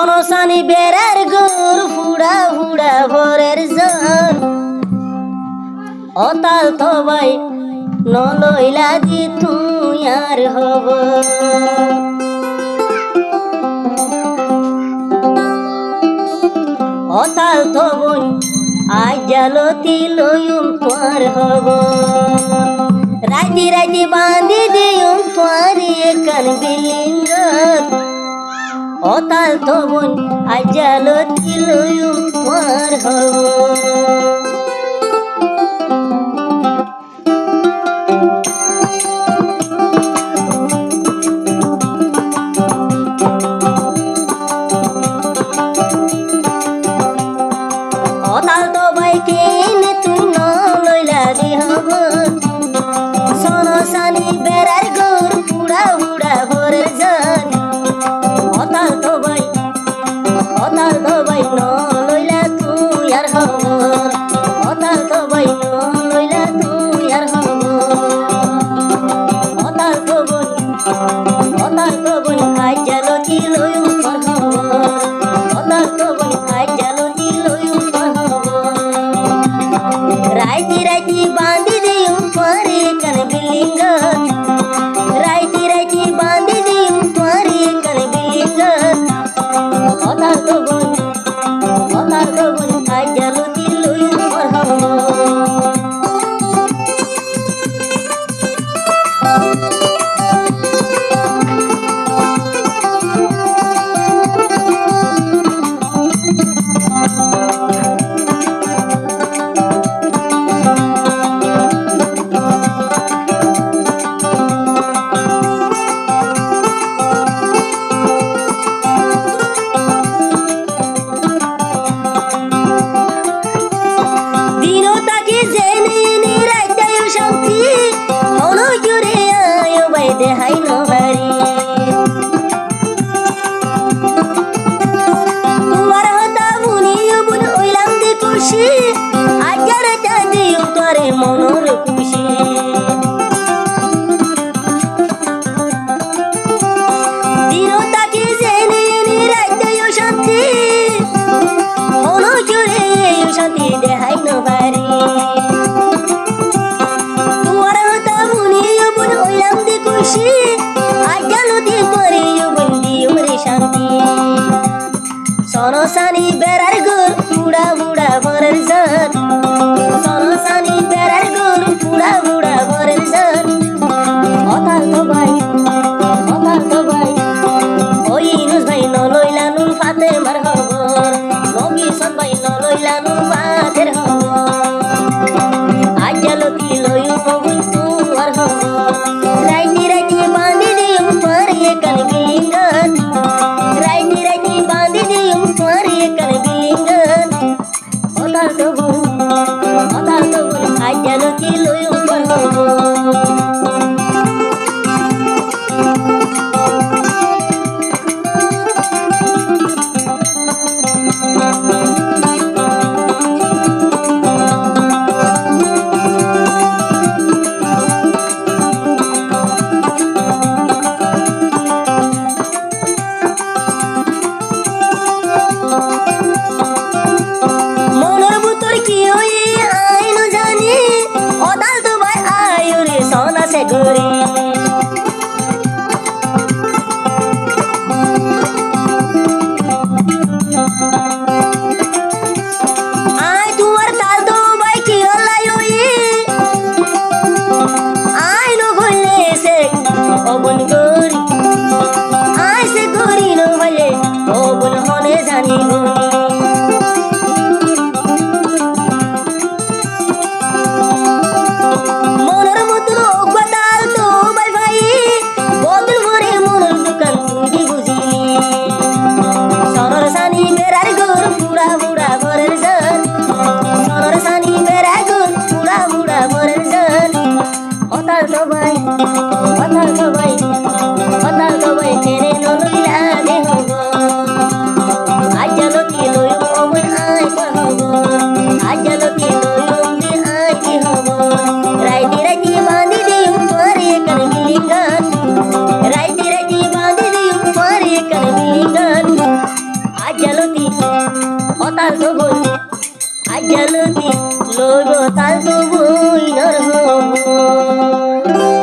সনসানি বেড়ার গোর ফুড়া ফুড়া ভরের জন অতাল তবাই নলইলা দি তুই আর হব অতাল তবন আজ জালতি লয়ুম তোর হব রাতি রাতি বাঁধি দিউম তোর একান বিলিঙ্গ অতাল তবন আজ জালতি লয়ুম তোর হব অতাল তবাই কেনে তুই নলইলা দি হব সনসানি বেড়ার গোর ফুড়া ফুড়া ভরে যান অতাল তবাই নলইলা তুই আর হব অতাল তবাই নলইলা তুই আর হব অতাল তবন আজ জালতি লয়ুম তোর হব অতাল তবন আজ জালতি লয়ুম তোর হব রাইতি রাইতি বাঁধি দিউম তোরে কান বিলিঙ্গ রাইতি রাইতি বাঁধি দিউম তোরে কান বিলিঙ্গ অতাল তবন আজ জালতি লয়ুম তোর হব দেহাই নবারি তোমার হতা বুনিও বুন ওইলাম দি খুশি আজার দিও তোরে মনোর খুশি দিনটাকে জেনে রাইতেও শান্তি মনো জুড়ে শান্তি দেহাই নবারি সনসানি বেড়ার গোর ফুড়া ফুড়া ভরের জন সনসানি বেড়ার গোর ফুড়া ফুড়া ভরের জন অতাল তবাই ওই ইনুস ভাই নলইলা নুন ফাতে মার খবর নবী সদ ভাই নলইলা নুন ফাতের খবর আজ জালতি লয়ুম বগুন তুয়ার খবর রাইতি রাইতি বাঁধি দিউম তোর একান বিলিঙ্গ রাইতি রাইতি বাঁধি দিউম তোর একান বিলিঙ্গ অতাল তবন আজ জালতি লয়ুম তোর খবর সে ঘরে আয় তুয়ার তাল তো ভাই কি হলাই আয় নো ঘুরলে সে অবন গরি আয় সে গরি নো হলে অবন হনে জানি গরি অতাল তবাই তাল তবু আজ লতি লইব তাল তবু